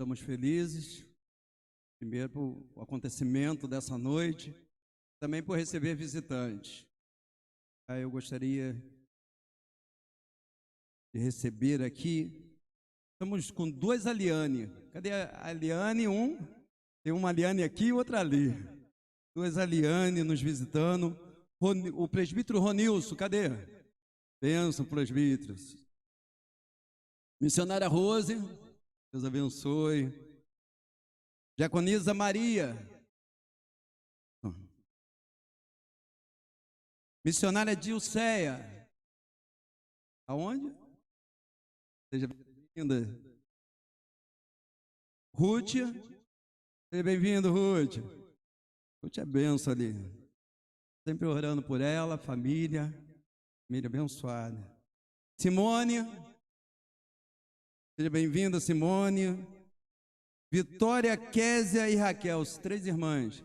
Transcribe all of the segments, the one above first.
Estamos felizes, primeiro por acontecimento dessa noite, também por receber visitantes. Aí eu gostaria de receber aqui, estamos com duas Aliane. Cadê a Aliane? Tem uma Aliane aqui e outra ali. Duas Aliane nos visitando. O presbítero Ronilson, cadê? Bênção, presbítero. Missionária Rose, Deus abençoe. Diaconisa Maria. Missionária Dilceia. Aonde? Seja bem-vinda. Ruth. Seja bem-vindo, Ruth. Ruth é benção ali. Sempre orando por ela, família abençoada. Simone. Seja bem-vinda, Simone. Vitória, Késia e Raquel, as três irmãs.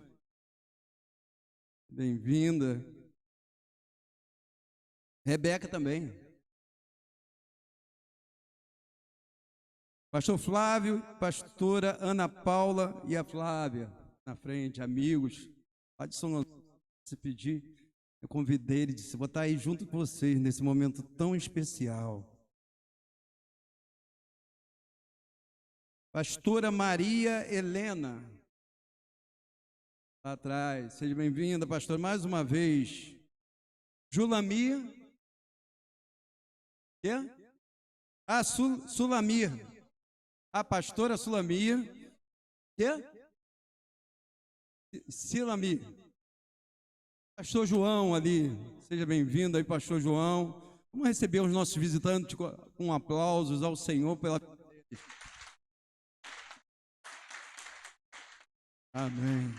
Bem-vinda. Rebeca também. Pastor Flávio, pastora Ana Paula e a Flávia, na frente, amigos. Lá de São Gonçalo, se pedir, eu convidei ele, disse, vou estar aí junto com vocês nesse momento tão especial. Pastora Maria Helena, lá atrás, seja bem-vinda, pastor, mais uma vez. Julamir, quê? Sulamir, a pastora Sulamir, quê? Silamir. Pastor João ali, seja bem-vindo aí, pastor João. Vamos receber os nossos visitantes com aplausos ao Senhor pela... Amém.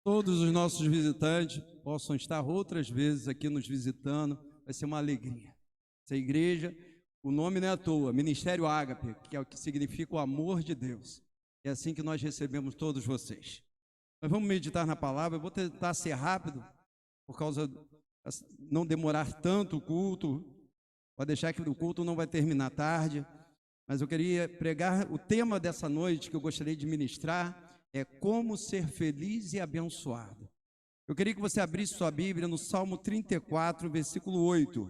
Todos os nossos visitantes possam estar outras vezes aqui nos visitando, vai ser uma alegria. Essa igreja, o nome não é à toa, Ministério Ágape, que é o que significa o amor de Deus. É assim que nós recebemos todos vocês. Nós vamos meditar na palavra, eu vou tentar ser rápido, por causa de não demorar tanto o culto, pode deixar que o culto não vai terminar tarde. Mas eu queria pregar, o tema dessa noite que eu gostaria de ministrar é como ser feliz e abençoado. Eu queria que você abrisse sua Bíblia no Salmo 34, versículo 8.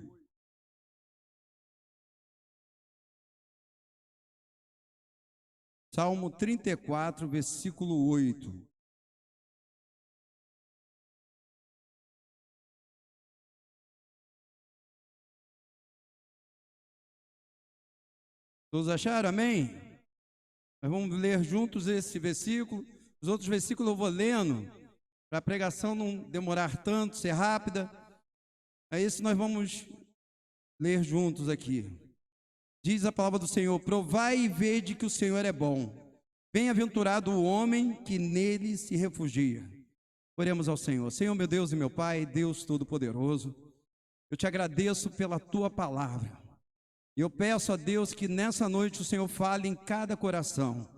Salmo 34, versículo 8. Todos acharam? Amém? Nós vamos ler juntos esse versículo. Os outros versículos eu vou lendo, para a pregação não demorar tanto, ser rápida. É esse nós vamos ler juntos aqui. Diz a palavra do Senhor: provai e vede que o Senhor é bom. Bem-aventurado o homem que nele se refugia. Oremos ao Senhor. Senhor, meu Deus e meu Pai, Deus Todo-Poderoso, eu te agradeço pela tua palavra. E eu peço a Deus que nessa noite o Senhor fale em cada coração.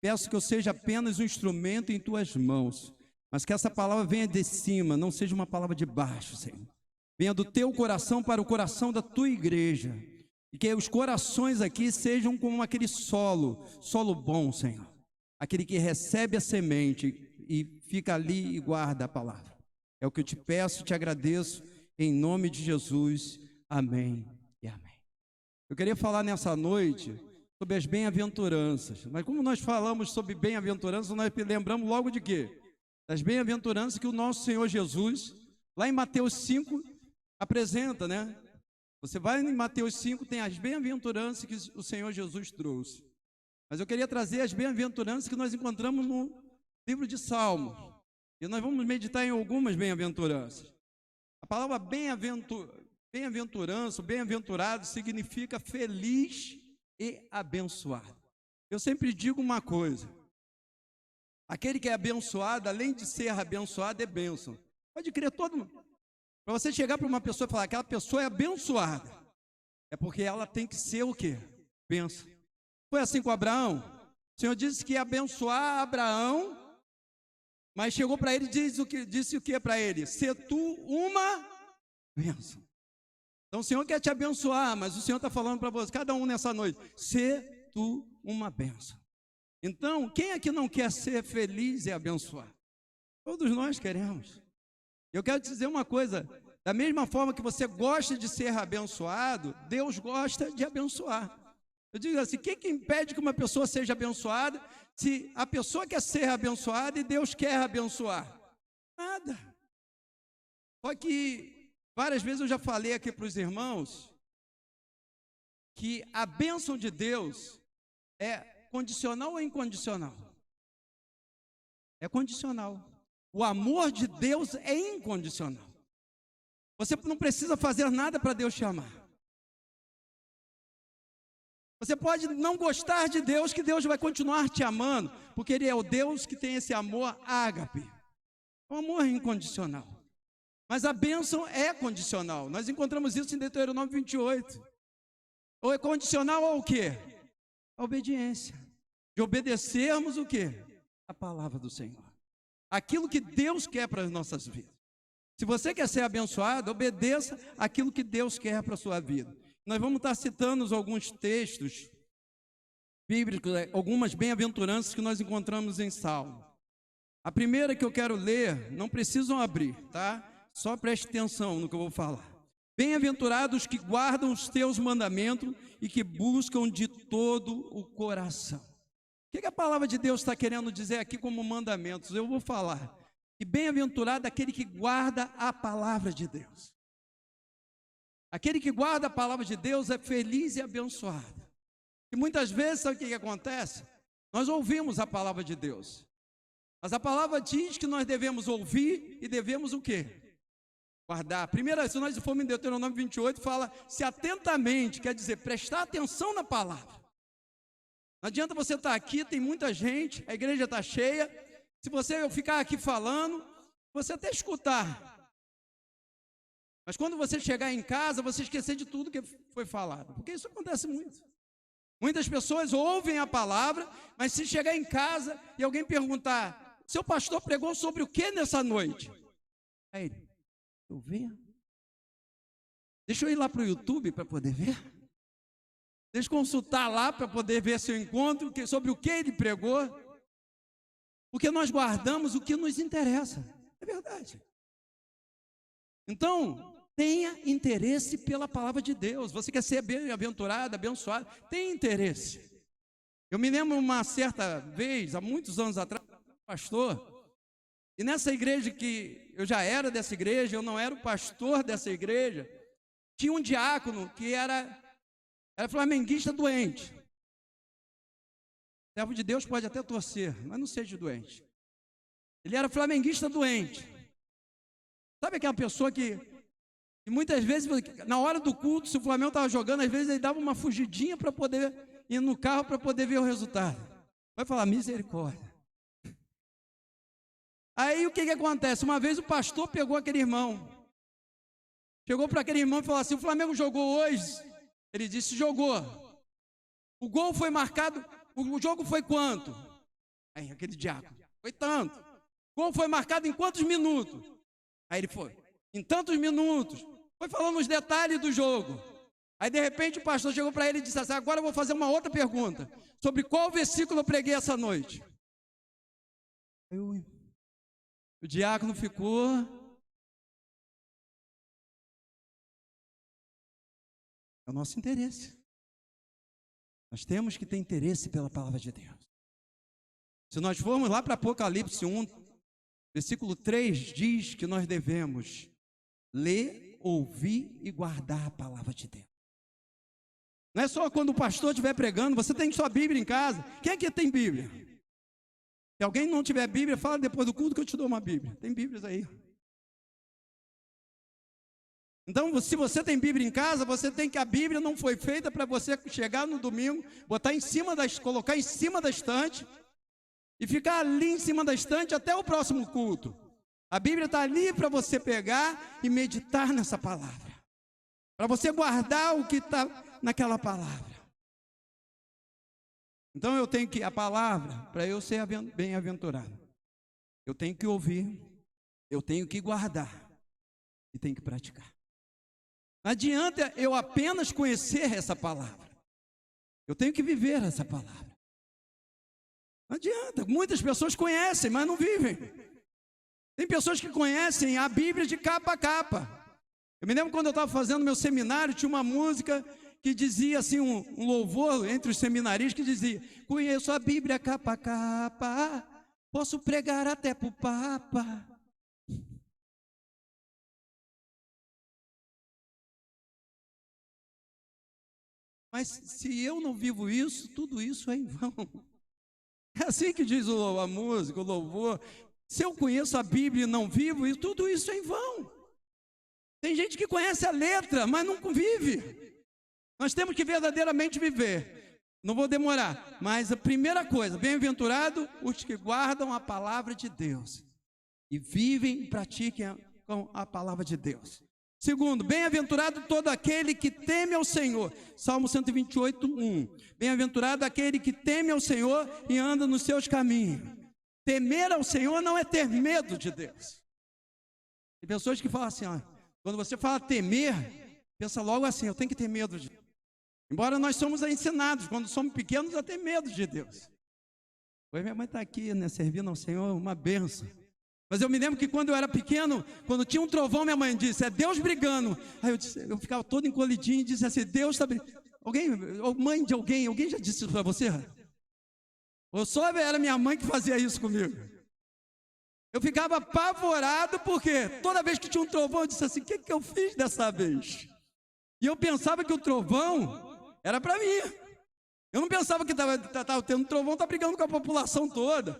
Peço que eu seja apenas um instrumento em tuas mãos, mas que essa palavra venha de cima, não seja uma palavra de baixo, Senhor. Venha do teu coração para o coração da tua igreja. E que os corações aqui sejam como aquele solo bom, Senhor. Aquele que recebe a semente e fica ali e guarda a palavra. É o que eu te peço e te agradeço, em nome de Jesus. Amém e amém. Eu queria falar nessa noite sobre as bem-aventuranças. Mas como nós falamos sobre bem-aventuranças, nós lembramos logo de quê? Das bem-aventuranças que o nosso Senhor Jesus, lá em Mateus 5, apresenta, né? Você vai em Mateus 5, tem as bem-aventuranças que o Senhor Jesus trouxe. Mas eu queria trazer as bem-aventuranças que nós encontramos no livro de Salmos. E nós vamos meditar em algumas bem-aventuranças. A palavra bem-aventurança, bem-aventurado significa feliz e abençoado. Eu sempre digo uma coisa: aquele que é abençoado, além de ser abençoado, é bênção. Pode crer todo mundo. Para você chegar para uma pessoa e falar que aquela pessoa é abençoada, é porque ela tem que ser o quê? Bênção. Foi assim com Abraão. O Senhor disse que ia abençoar Abraão, mas chegou para ele e disse o que para ele? Se tu uma bênção. Então o Senhor quer te abençoar, mas o Senhor está falando para você, cada um nessa noite, se tu uma bênção. Então, quem aqui não quer ser feliz e abençoado? Todos nós queremos. Eu quero te dizer uma coisa, da mesma forma que você gosta de ser abençoado, Deus gosta de abençoar. Eu digo assim, quem que impede que uma pessoa seja abençoada, se a pessoa quer ser abençoada e Deus quer abençoar? Nada. Só que várias vezes eu já falei aqui para os irmãos que a bênção de Deus é condicional ou incondicional? É condicional. O amor de Deus é incondicional. Você não precisa fazer nada para Deus te amar. Você pode não gostar de Deus, que Deus vai continuar te amando, porque Ele é o Deus que tem esse amor ágape. O amor é incondicional. Mas a bênção é condicional. Nós encontramos isso em Deuteronômio 28. Ou é condicional ao quê? A obediência. De obedecermos o quê? A palavra do Senhor. Aquilo que Deus quer para as nossas vidas. Se você quer ser abençoado, obedeça aquilo que Deus quer para a sua vida. Nós vamos estar citando alguns textos bíblicos, algumas bem-aventuranças que nós encontramos em Salmo. A primeira que eu quero ler, não precisam abrir, tá? Só preste atenção no que eu vou falar. Bem-aventurados que guardam os teus mandamentos e que buscam de todo o coração. O que a palavra de Deus está querendo dizer aqui como mandamentos? Eu vou falar. E bem-aventurado aquele que guarda a palavra de Deus. Aquele que guarda a palavra de Deus é feliz e abençoado. E muitas vezes, sabe o que acontece? Nós ouvimos a palavra de Deus. Mas a palavra diz que nós devemos ouvir e devemos o quê? Guardar. Primeiro, se nós formos em Deuteronômio 28, fala se atentamente, quer dizer, prestar atenção na palavra. Não adianta você estar aqui, tem muita gente, a igreja está cheia. Se você ficar aqui falando, você até escutar. Mas quando você chegar em casa, você esquecer de tudo que foi falado. Porque isso acontece muito. Muitas pessoas ouvem a palavra, mas se chegar em casa e alguém perguntar, seu pastor pregou sobre o que nessa noite? Aí ele, eu ver? Deixa eu ir lá para o YouTube para poder ver. Deixa eu consultar lá para poder ver se eu encontro sobre o que ele pregou. Porque nós guardamos o que nos interessa. É verdade. Então, tenha interesse pela palavra de Deus. Você quer ser bem-aventurado, abençoado? Tenha interesse. Eu me lembro uma certa vez, há muitos anos atrás, pastor, e nessa igreja que eu já era dessa igreja, eu não era o pastor dessa igreja, tinha um diácono que era flamenguista doente. O servo de Deus pode até torcer, mas não seja doente. Ele era flamenguista doente. Sabe aquela pessoa que muitas vezes, na hora do culto, se o Flamengo estava jogando, às vezes ele dava uma fugidinha para poder ir no carro para poder ver o resultado. Vai falar, misericórdia. Aí o que acontece? Uma vez o pastor pegou aquele irmão. Chegou para aquele irmão e falou assim, o Flamengo jogou hoje? Ele disse, jogou. O gol foi marcado, o jogo foi quanto? Aí aquele diácono, foi tanto. O gol foi marcado em quantos minutos? Aí ele foi, em tantos minutos. Foi falando os detalhes do jogo. Aí de repente o pastor chegou para ele e disse assim, agora eu vou fazer uma outra pergunta. Sobre qual versículo eu preguei essa noite? O diácono ficou... É o nosso interesse. Nós temos que ter interesse pela palavra de Deus. Se nós formos lá para Apocalipse 1, versículo 3, diz que nós devemos ler, ouvir e guardar a palavra de Deus. Não é só quando o pastor estiver pregando, você tem sua Bíblia em casa. Quem aqui tem Bíblia? Se alguém não tiver Bíblia, fala depois do culto que eu te dou uma Bíblia. Tem Bíblias aí. Então, se você tem Bíblia em casa, você tem que a Bíblia não foi feita para você chegar no domingo, botar em cima colocar em cima da estante e ficar ali em cima da estante até o próximo culto. A Bíblia está ali para você pegar e meditar nessa palavra, para você guardar o que está naquela palavra. Então eu tenho que, a palavra, para eu ser bem-aventurado, eu tenho que ouvir, eu tenho que guardar e tenho que praticar. Não adianta eu apenas conhecer essa palavra. Eu tenho que viver essa palavra. Não adianta. Muitas pessoas conhecem, mas não vivem. Tem pessoas que conhecem a Bíblia de capa a capa. Eu me lembro quando eu estava fazendo meu seminário, tinha uma música que dizia assim, um louvor entre os seminaristas que dizia: conheço a Bíblia capa a capa, posso pregar até para o Papa. Mas se eu não vivo isso, tudo isso é em vão. É assim que diz a música, o louvor. Se eu conheço a Bíblia e não vivo isso, tudo isso é em vão. Tem gente que conhece a letra, mas não vive. Nós temos que verdadeiramente viver. Não vou demorar, mas a primeira coisa: bem-aventurado os que guardam a palavra de Deus e vivem e praticam a palavra de Deus. Segundo, bem-aventurado todo aquele que teme ao Senhor. Salmo 128, 1. Bem-aventurado aquele que teme ao Senhor e anda nos seus caminhos. Temer ao Senhor não é ter medo de Deus. Tem pessoas que falam assim, ó, quando você fala temer, pensa logo assim: eu tenho que ter medo de Deus. Embora nós somos ensinados, quando somos pequenos, a ter medo de Deus. Hoje minha mãe está aqui, né, servindo ao Senhor, uma benção. Mas eu me lembro que quando eu era pequeno, quando tinha um trovão, minha mãe disse: é Deus brigando. Aí eu ficava todo encolhidinho e disse assim: Deus está brigando. Alguém, mãe de alguém já disse isso para você? Ou só era minha mãe que fazia isso comigo? Eu ficava apavorado, porque toda vez que tinha um trovão, eu disse assim: o que eu fiz dessa vez? E eu pensava que o trovão era para mim. Eu não pensava que estava tendo um trovão, está brigando com a população toda.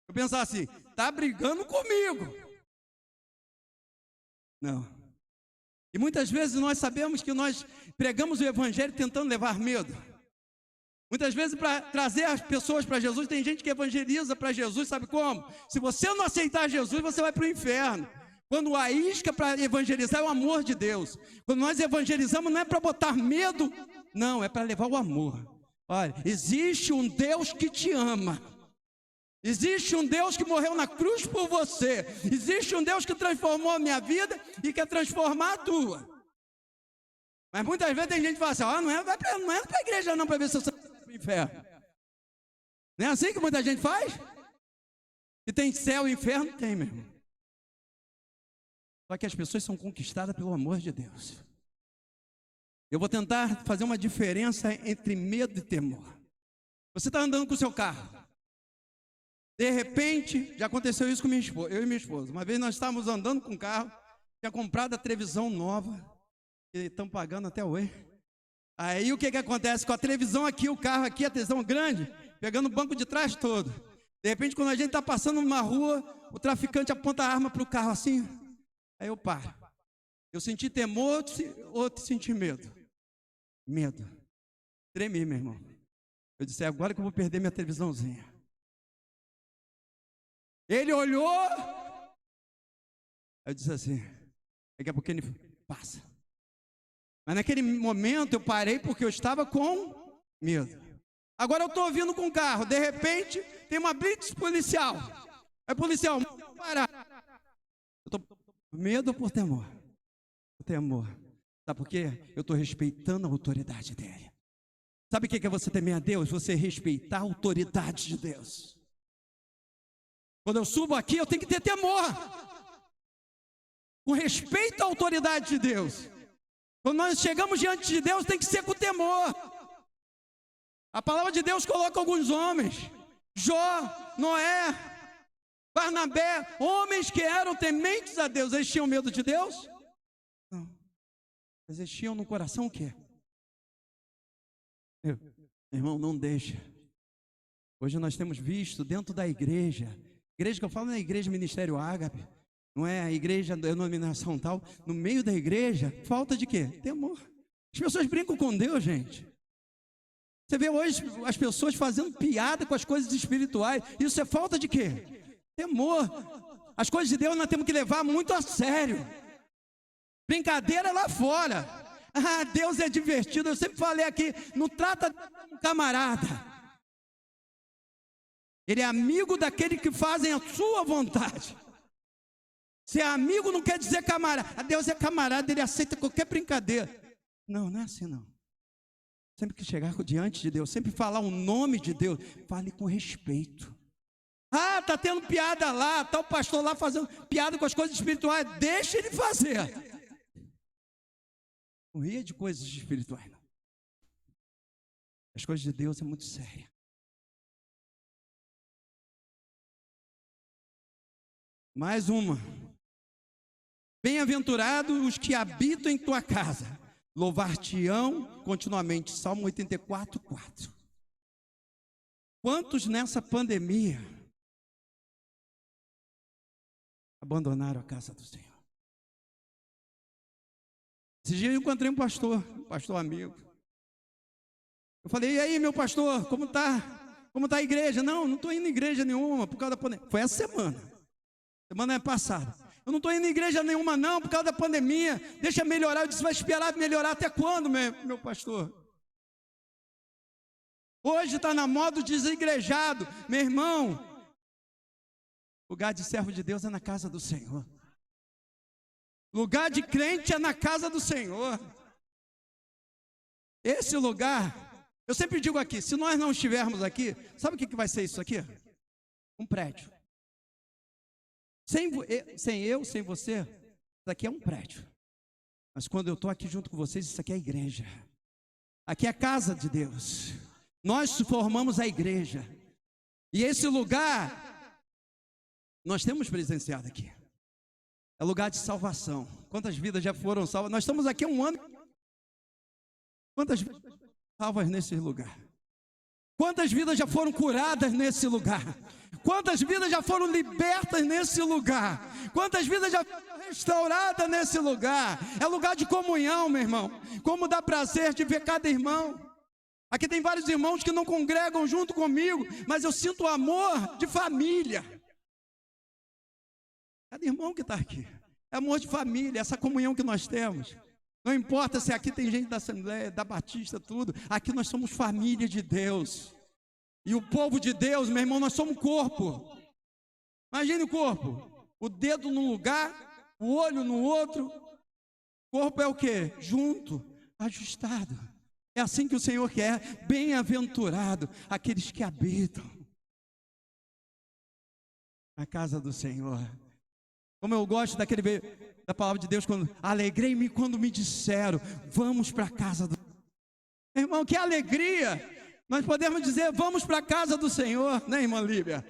Eu pensava assim: está brigando comigo. Não. E muitas vezes nós sabemos que nós pregamos o evangelho tentando levar medo. Muitas vezes, para trazer as pessoas para Jesus, tem gente que evangeliza para Jesus, sabe como? Se você não aceitar Jesus, você vai para o inferno. Quando a isca para evangelizar é o amor de Deus. Quando nós evangelizamos, não é para botar medo, não, é para levar o amor. Olha, existe um Deus que te ama. Existe um Deus que morreu na cruz por você. Existe um Deus que transformou a minha vida e quer transformar a tua. Mas muitas vezes tem gente que fala assim: não é para a igreja não, para ver se você vai para o inferno. Não é assim que muita gente faz? E tem céu e inferno? Tem, meu irmão. Só que as pessoas são conquistadas pelo amor de Deus. Eu vou tentar fazer uma diferença entre medo e temor. Você está andando com o seu carro. De repente, já aconteceu isso com minha esposa, eu e minha esposa. Uma vez nós estávamos andando com o carro, tinha comprado a televisão nova, que estão pagando até hoje. Aí o que acontece com a televisão aqui, o carro aqui, a televisão grande, pegando o banco de trás todo. De repente, quando a gente está passando numa rua, o traficante aponta a arma para o carro assim. Aí eu paro. Eu senti temor, outro senti medo. Medo. Tremi, meu irmão. Eu disse: é agora que eu vou perder minha televisãozinha. Ele olhou. Eu disse assim: daqui a pouco ele passa. Mas naquele momento eu parei porque eu estava com medo. Agora eu estou vindo com o carro. De repente tem uma blitz policial. Aí policial, parar. Eu estou com medo ou por temor? Por temor. Sabe por quê? Eu estou respeitando a autoridade dele. Sabe o que é você temer a Deus? Você respeitar a autoridade de Deus. Quando eu subo aqui, eu tenho que ter temor, com respeito à autoridade de Deus. Quando nós chegamos diante de Deus, tem que ser com temor. A palavra de Deus coloca alguns homens: Jó, Noé, Barnabé, homens que eram tementes a Deus. Eles tinham medo de Deus? Não. Mas eles tinham no coração o quê? Meu irmão, não deixa. Hoje nós temos visto dentro da igreja que eu falo na igreja Ministério Ágape, não é a igreja da denominação tal, no meio da igreja, falta de quê? Temor. As pessoas brincam com Deus, gente. Você vê hoje as pessoas fazendo piada com as coisas espirituais. Isso é falta de quê? Temor. As coisas de Deus nós temos que levar muito a sério. Brincadeira lá fora. Ah, Deus é divertido. Eu sempre falei aqui, não trata de um camarada. Ele é amigo daquele que fazem a sua vontade. Ser amigo não quer dizer camarada. Deus é camarada, ele aceita qualquer brincadeira. Não, não é assim não. Sempre que chegar diante de Deus, sempre falar o nome de Deus, fale com respeito. Ah, está tendo piada lá, está o pastor lá fazendo piada com as coisas espirituais. Deixa ele fazer. Não ria de coisas espirituais, não. As coisas de Deus é muito séria. Mais uma. Bem-aventurados os que habitam em tua casa, louvar-te-ão continuamente. Salmo 84, 4. Quantos nessa pandemia abandonaram a casa do Senhor? Esse dia eu encontrei um pastor amigo. Eu falei, e aí, meu pastor, como tá? Como tá a igreja? Não estou indo em igreja nenhuma por causa da pandemia. Foi essa semana passada. Eu não estou indo em igreja nenhuma não, por causa da pandemia. Deixa melhorar. Eu disse, vai esperar melhorar até quando, meu pastor? Hoje está na moda o desigrejado. Meu irmão, lugar de servo de Deus é na casa do Senhor. Lugar de crente é na casa do Senhor. Esse lugar, eu sempre digo aqui, se nós não estivermos aqui, sabe o que vai ser isso aqui? Um prédio. Sem você, isso aqui é um prédio. Mas quando eu estou aqui junto com vocês, isso aqui é a igreja. Aqui é a casa de Deus. Nós formamos a igreja. E esse lugar, nós temos presenciado aqui. É lugar de salvação. Quantas vidas já foram salvas? Nós estamos aqui há um ano. Quantas vidas salvas nesse lugar? Quantas vidas já foram curadas nesse lugar? Quantas vidas já foram libertas nesse lugar? Quantas vidas já foram restauradas nesse lugar? É lugar de comunhão, meu irmão. Como dá prazer de ver cada irmão. Aqui tem vários irmãos que não congregam junto comigo, mas eu sinto o amor de família. Cada irmão que está aqui. É amor de família, essa comunhão que nós temos. Não importa se aqui tem gente da Assembleia, da Batista, tudo. Aqui nós somos família de Deus. E o povo de Deus, meu irmão, nós somos corpo. Imagine o corpo. O dedo num lugar, o olho no outro. O corpo é o quê? Junto, ajustado. É assim que o Senhor quer. Bem-aventurado aqueles que habitam na casa do Senhor. Como eu gosto da palavra de Deus, quando alegrei-me quando me disseram, vamos para a casa do Senhor. Irmão, que alegria! Nós podemos dizer, vamos para a casa do Senhor, né, irmã Líbia?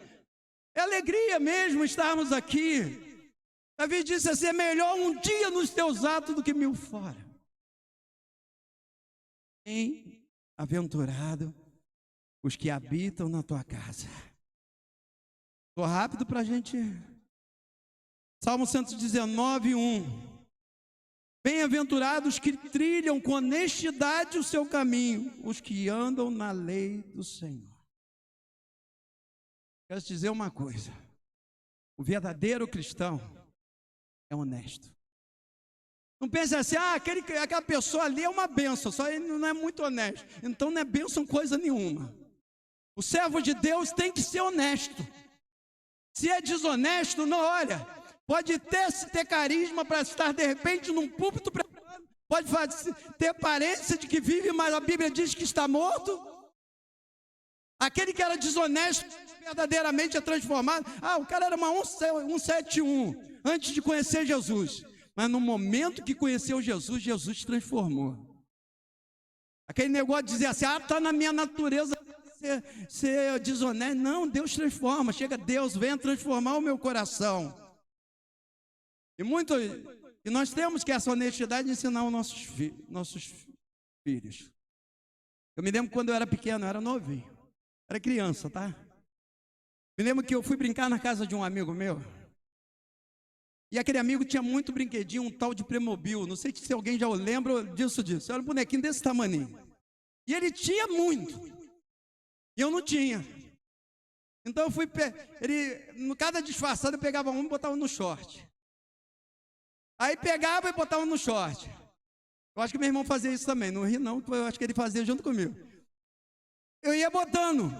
É alegria mesmo estarmos aqui. Davi disse assim, é melhor um dia nos teus atos do que 1000 fora. Bem-aventurado os que habitam na tua casa. Estou rápido para a gente... Salmo 119, 1. Bem-aventurados que trilham com honestidade o seu caminho, os que andam na lei do Senhor. Quero te dizer uma coisa. O verdadeiro cristão é honesto. Não pense assim, aquela pessoa ali é uma bênção, só ele não é muito honesto. Então não é bênção coisa nenhuma. O servo de Deus tem que ser honesto. Se é desonesto, não olha... Pode ter carisma para estar de repente num púlpito pregando, pode ter aparência de que vive, mas a Bíblia diz que está morto. Aquele que era desonesto verdadeiramente é transformado. O cara era uma 171 antes de conhecer Jesus, mas no momento que conheceu Jesus, Jesus transformou. Aquele negócio de dizer assim, está na minha natureza ser desonesto. Não, Deus transforma. Chega Deus, venha transformar o meu coração. E nós temos que essa honestidade ensinar os nossos filhos. Eu me lembro quando eu era pequeno, eu era novinho, era criança, tá? Me lembro que eu fui brincar na casa de um amigo meu. E aquele amigo tinha muito brinquedinho, um tal de Playmobil. Não sei se alguém já lembra disso. Era um bonequinho desse tamaninho. E ele tinha muito. E eu não tinha. Então eu fui, no cada disfarçado eu pegava um e botava no short. Aí pegava e botava no short. Eu acho que meu irmão fazia isso também. Não ri não, eu acho que ele fazia junto comigo. Eu ia botando.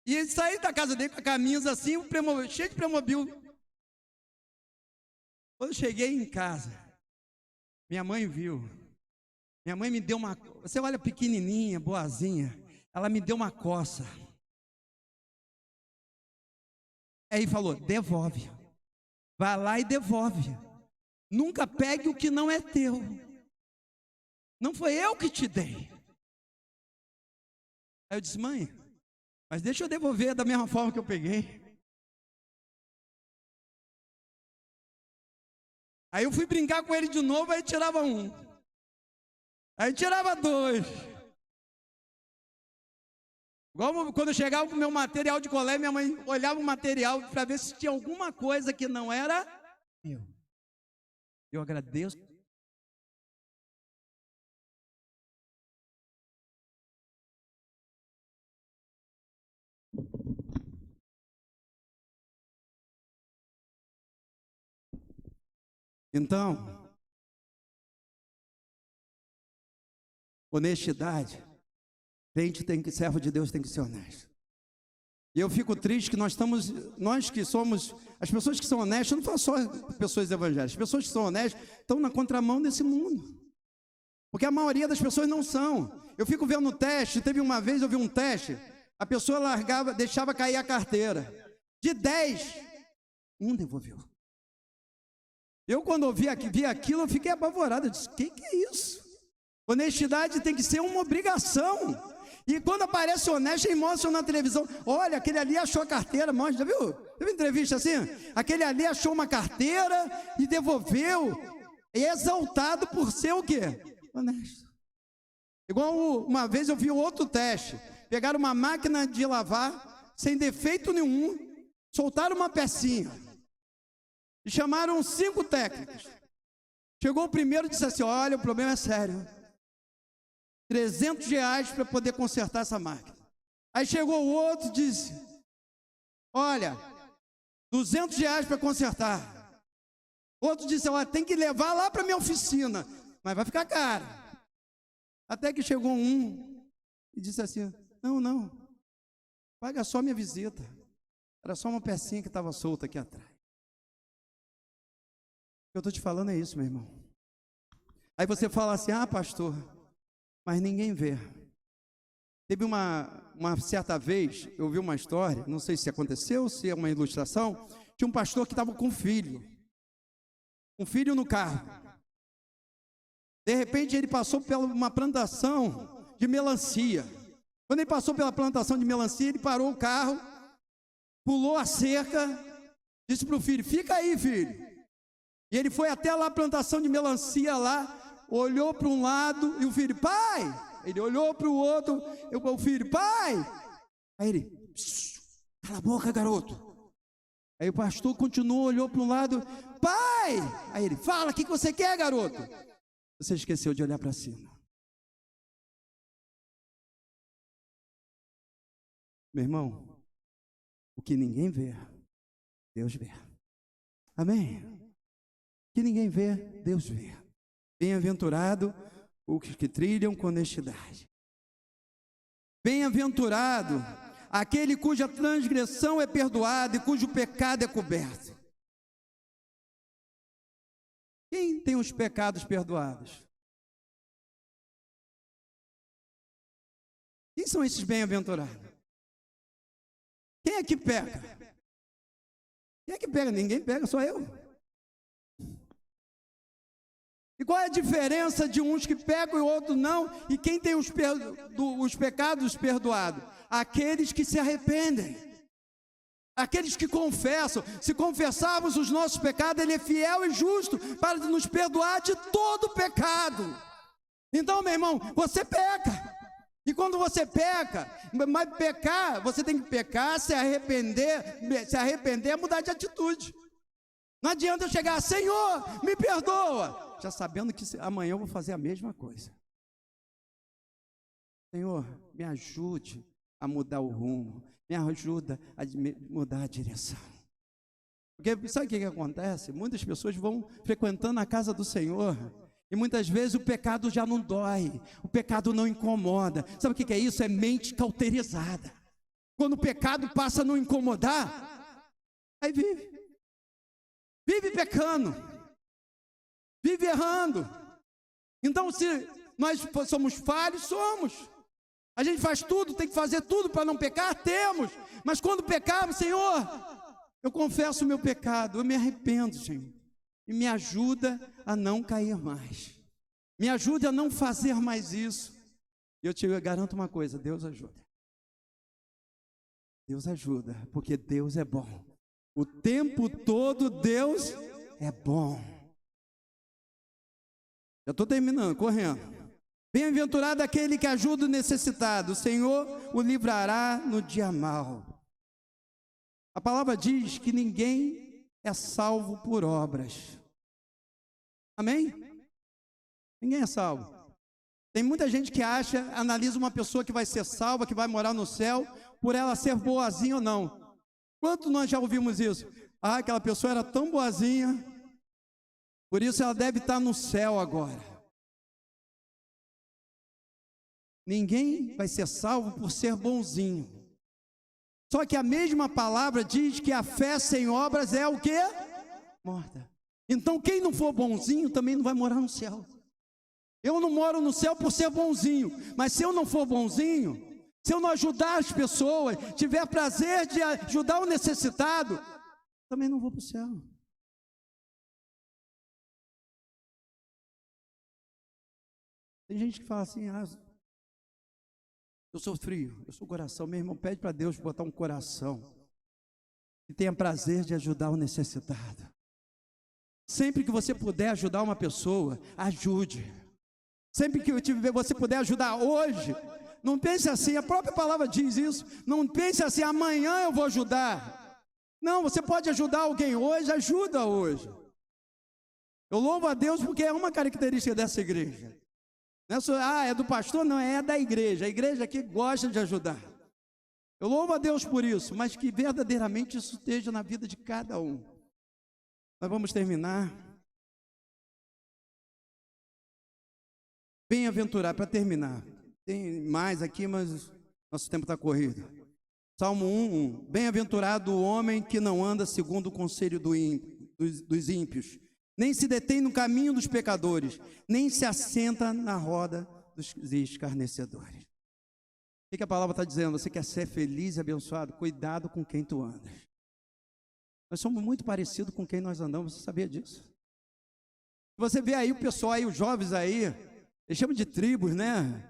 E ele saía da casa dele com a camisa assim, cheio de Playmobil. Quando eu cheguei em casa, minha mãe viu. Minha mãe me deu uma... Você olha pequenininha, boazinha. Ela me deu uma coça. Aí falou, devolve. Vai lá e devolve. Nunca pegue o que não é teu. Não foi eu que te dei. Aí eu disse, mãe, mas deixa eu devolver da mesma forma que eu peguei. Aí eu fui brincar com ele de novo, aí tirava um. Aí tirava dois. Igual quando eu chegava com o meu material de colégio, minha mãe olhava o material para ver se tinha alguma coisa que não era meu. Eu agradeço. Então, honestidade. Crente tem que, servo de Deus tem que ser honesto. E eu fico triste que nós que somos, as pessoas que são honestas, eu não falo só pessoas evangélicas, as pessoas que são honestas estão na contramão desse mundo. Porque a maioria das pessoas não são. Eu fico vendo teste, teve uma vez eu vi um teste, a pessoa largava, deixava cair a carteira. De 10, um devolveu. Eu quando vi aquilo, eu fiquei apavorado, eu disse, que é isso? Honestidade tem que ser uma obrigação. E quando aparece honesto, eles mostram na televisão, olha, aquele ali achou a carteira, mostra, já viu? Teve entrevista assim? Aquele ali achou uma carteira e devolveu, exaltado por ser o quê? Honesto. Igual uma vez eu vi outro teste, pegaram uma máquina de lavar, sem defeito nenhum, soltaram uma pecinha, e chamaram 5 técnicos. Chegou o primeiro e disse assim, olha, o problema é sério. R$300 para poder consertar essa máquina. Aí chegou o outro e disse, olha, R$200 para consertar. Outro disse, olha, tem que levar lá para minha oficina, mas vai ficar caro. Até que chegou um e disse assim, não, paga só minha visita. Era só uma pecinha que estava solta aqui atrás. O que eu estou te falando é isso, meu irmão. Aí você fala assim, pastor, mas ninguém vê. Teve uma certa vez, eu vi uma história, não sei se aconteceu, se é uma ilustração, tinha um pastor que estava com um filho no carro. De repente ele passou por uma plantação de melancia. Quando ele passou pela plantação de melancia, ele parou o carro, pulou a cerca, disse para o filho, fica aí, filho. E ele foi até lá a plantação de melancia lá, olhou para um lado e o filho, pai! Ele olhou para o outro, o filho, pai! Aí ele, cala a boca, garoto. Aí o pastor continuou, olhou para um lado, pai! Aí ele, fala, o que você quer, garoto? Você esqueceu de olhar para cima. Meu irmão, o que ninguém vê, Deus vê. Amém? O que ninguém vê, Deus vê. Bem-aventurado os que trilham com honestidade. Bem-aventurado aquele cuja transgressão é perdoada e cujo pecado é coberto. Quem tem os pecados perdoados? Quem são esses bem-aventurados? Quem é que pega? Quem é que pega? Ninguém pega, só eu. E qual é a diferença de uns que pegam e outros não? E quem tem os pecados perdoados? Aqueles que se arrependem. Aqueles que confessam. Se confessarmos os nossos pecados, Ele é fiel e justo para nos perdoar de todo pecado. Então, meu irmão, você peca. E quando você peca, mas pecar, você tem que pecar, se arrepender, mudar de atitude. Não adianta eu chegar, Senhor, me perdoa, já sabendo que amanhã eu vou fazer a mesma coisa. Senhor, me ajude a mudar o rumo, me ajuda a mudar a direção. Porque sabe o que acontece? Muitas pessoas vão frequentando a casa do Senhor e muitas vezes o pecado já não dói, o pecado não incomoda. Sabe o que é isso? É mente cauterizada. Quando o pecado passa a não incomodar, aí vive pecando, vive errando. Então, se Nós somos falhos? Somos. A gente faz tudo, tem que fazer tudo para não pecar? Temos. Mas quando pecamos, Senhor, eu confesso o meu pecado, eu me arrependo, Senhor. E me ajuda a não cair mais. Me ajude a não fazer mais isso. E eu te garanto uma coisa, Deus ajuda. Deus ajuda, porque Deus é bom. O tempo todo Deus é bom. Já estou terminando, correndo. Bem-aventurado aquele que ajuda o necessitado, o Senhor o livrará no dia mau. A palavra diz que ninguém é salvo por obras. Amém? Ninguém é salvo. Tem muita gente que acha, analisa uma pessoa que vai ser salva, que vai morar no céu, por ela ser boazinha ou não. Quanto nós já ouvimos isso? Ah, aquela pessoa era tão boazinha, por isso ela deve estar no céu agora. Ninguém vai ser salvo por ser bonzinho. Só que a mesma palavra diz que a fé sem obras é o quê? Morta. Então quem não for bonzinho também não vai morar no céu. Eu não moro no céu por ser bonzinho, mas se eu não for bonzinho, se eu não ajudar as pessoas, tiver prazer de ajudar o necessitado, também não vou para o céu. Tem gente que fala assim, ah, eu sou frio, eu sou coração. Meu irmão, pede para Deus botar um coração que tenha prazer de ajudar o necessitado. Sempre que você puder ajudar uma pessoa, ajude. Sempre que você puder ajudar hoje, não pense assim, a própria palavra diz isso, não pense assim, amanhã eu vou ajudar. Não, você pode ajudar alguém hoje, ajuda hoje. Eu louvo a Deus porque é uma característica dessa igreja. Não é só, é do pastor? Não, é da igreja. A igreja aqui gosta de ajudar. Eu louvo a Deus por isso, mas que verdadeiramente isso esteja na vida de cada um. Nós vamos terminar. Bem-aventurado, para terminar. Tem mais aqui, mas nosso tempo está corrido. Salmo 1, bem-aventurado o homem que não anda segundo o conselho dos ímpios, nem se detém no caminho dos pecadores, nem se assenta na roda dos escarnecedores. O que a palavra está dizendo? Você quer ser feliz e abençoado? Cuidado com quem tu andas. Nós somos muito parecidos com quem nós andamos, você sabia disso? Você vê aí o pessoal aí, os jovens aí, eles chamam de tribos, né?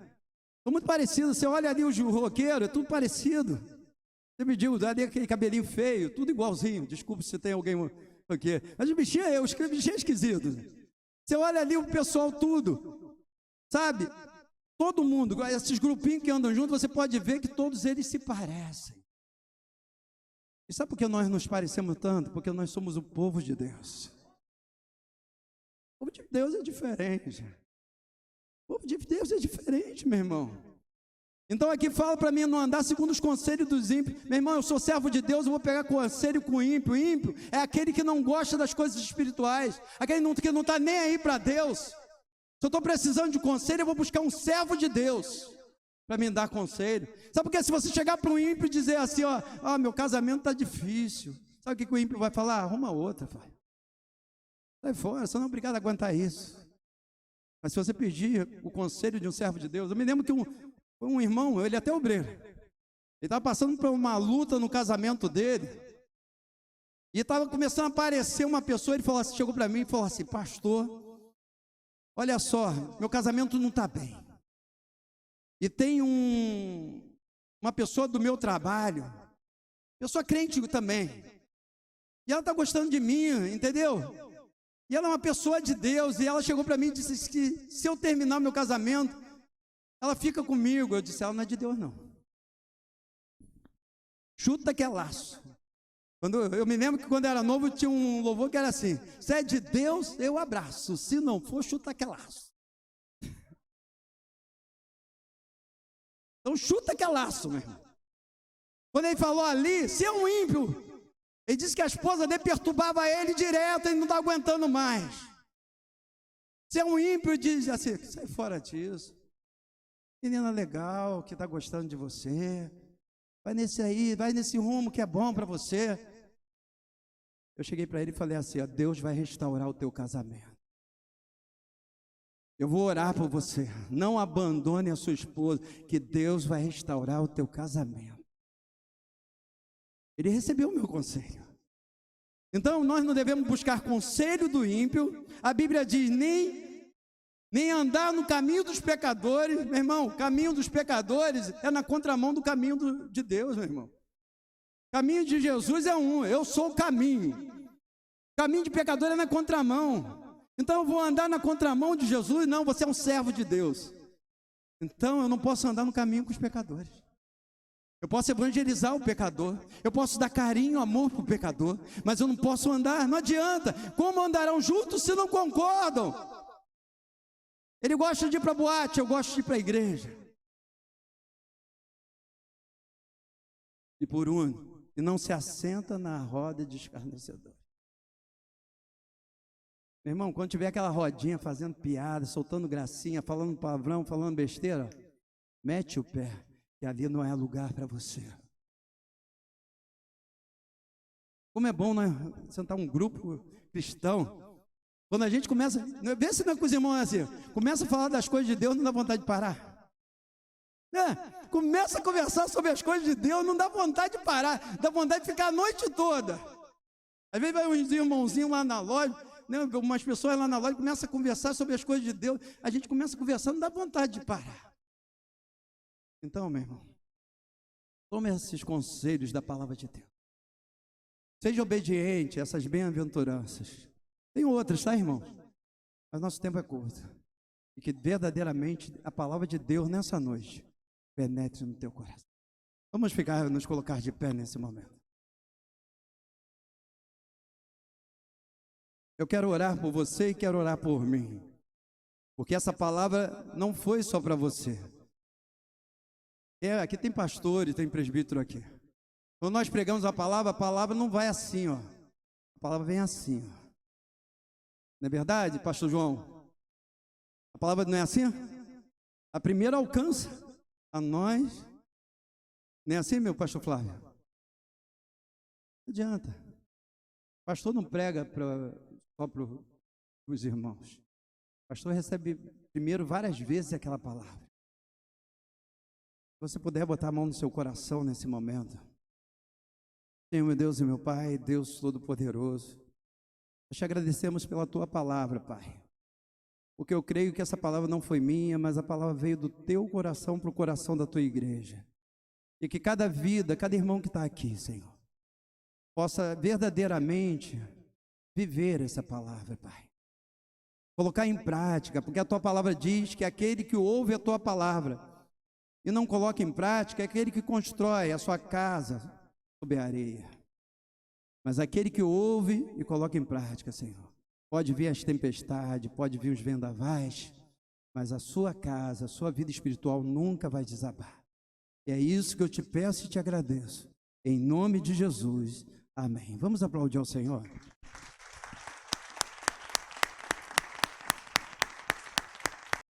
São muito parecidos. Você olha ali os roqueiros, é tudo parecido. Você me diz, ali aquele cabelinho feio, tudo igualzinho. Desculpa se tem alguém aqui. Mas os bichinhos esquisitos. Você olha ali o pessoal tudo, sabe? Todo mundo, esses grupinhos que andam juntos, você pode ver que todos eles se parecem. E sabe por que nós nos parecemos tanto? Porque nós somos o povo de Deus. O povo de Deus é diferente. O povo de Deus é diferente, meu irmão. Então aqui fala para mim não andar segundo os conselhos dos ímpios. Meu irmão, eu sou servo de Deus, eu vou pegar conselho com o ímpio. O ímpio é aquele que não gosta das coisas espirituais, aquele que não está nem aí para Deus. Se eu estou precisando de conselho, eu vou buscar um servo de Deus para me dar conselho. Sabe por quê? Se você chegar para um ímpio e dizer assim, meu casamento está difícil, sabe o que o ímpio vai falar? Arruma outra, pai. Sai fora, você não é obrigado a aguentar isso. Mas se você pedir o conselho de um servo de Deus, eu me lembro que um irmão, ele é até obreiro, ele estava passando por uma luta no casamento dele, e estava começando a aparecer uma pessoa, ele falou assim, chegou para mim e falou assim, pastor, olha só, meu casamento não está bem, e tem uma pessoa do meu trabalho, pessoa crente também, e ela está gostando de mim, entendeu? E ela é uma pessoa de Deus, e ela chegou para mim e disse que se eu terminar meu casamento, ela fica comigo. Eu disse, ela não é de Deus não. Chuta que é laço. Eu me lembro que quando eu era novo tinha um louvor que era assim, se é de Deus, eu abraço, se não for, chuta que é laço. Então chuta que é laço, meu irmão. Quando ele falou ali, se é um ímpio, ele disse que a esposa dele perturbava ele direto, ele não está aguentando mais. Se é um ímpio, diz assim, sai fora disso. Menina legal, que está gostando de você. Vai nesse rumo que é bom para você. Eu cheguei para ele e falei assim, Deus vai restaurar o teu casamento. Eu vou orar por você. Não abandone a sua esposa, que Deus vai restaurar o teu casamento. Ele recebeu o meu conselho. Então, nós não devemos buscar conselho do ímpio. A Bíblia diz, nem andar no caminho dos pecadores. Meu irmão, o caminho dos pecadores é na contramão do caminho de Deus, meu irmão. O caminho de Jesus é um, eu sou o caminho. O caminho de pecador é na contramão. Então eu vou andar na contramão de Jesus? Não, você é um servo de Deus. Então eu não posso andar no caminho com os pecadores. Eu posso evangelizar o pecador, eu posso dar carinho, amor para o pecador, mas eu não posso andar, não adianta. Como andarão juntos se não concordam? Ele gosta de ir para a boate, eu gosto de ir para a igreja. E por único, e não se assenta na roda de escarnecedor. Meu irmão, quando tiver aquela rodinha fazendo piada, soltando gracinha, falando palavrão, falando besteira, mete o pé, que ali não é lugar para você. Como é bom, né? Sentar um grupo cristão. Quando a gente começa, vê se não é com os irmãos assim, começa a falar das coisas de Deus, não dá vontade de parar. Começa a conversar sobre as coisas de Deus, não dá vontade de parar, dá vontade de ficar a noite toda. Às vezes vai uns irmãozinhos lá na loja, né, umas pessoas lá na loja começam a conversar sobre as coisas de Deus, a gente começa a conversar, não dá vontade de parar. Então, meu irmão, tome esses conselhos da palavra de Deus. Seja obediente a essas bem-aventuranças. Tem outras, tá, irmão? Mas nosso tempo é curto. E que verdadeiramente a palavra de Deus nessa noite penetre no teu coração. Vamos nos colocar de pé nesse momento. Eu quero orar por você e quero orar por mim. Porque essa palavra não foi só para você. Aqui tem pastor e tem presbítero aqui. Quando nós pregamos a palavra não vai assim, ó. A palavra vem assim, ó. Não é verdade, pastor João? A palavra não é assim? A primeira alcança a nós. Não é assim, meu pastor Flávio? Não adianta. O pastor não prega só para os irmãos. O pastor recebe primeiro várias vezes aquela palavra. Se você puder botar a mão no seu coração nesse momento. Senhor, meu Deus e meu Pai, Deus Todo-Poderoso, nós te agradecemos pela tua palavra, Pai. Porque eu creio que essa palavra não foi minha, mas a palavra veio do teu coração para o coração da tua igreja. E que cada vida, cada irmão que está aqui, Senhor, possa verdadeiramente viver essa palavra, Pai. Colocar em prática, porque a tua palavra diz que aquele que ouve a tua palavra e não coloca em prática é aquele que constrói a sua casa sobre a areia. Mas aquele que ouve e coloca em prática, Senhor, pode vir as tempestades, pode vir os vendavais, mas a sua casa, a sua vida espiritual nunca vai desabar. E é isso que eu te peço e te agradeço. Em nome de Jesus, amém. Vamos aplaudir ao Senhor.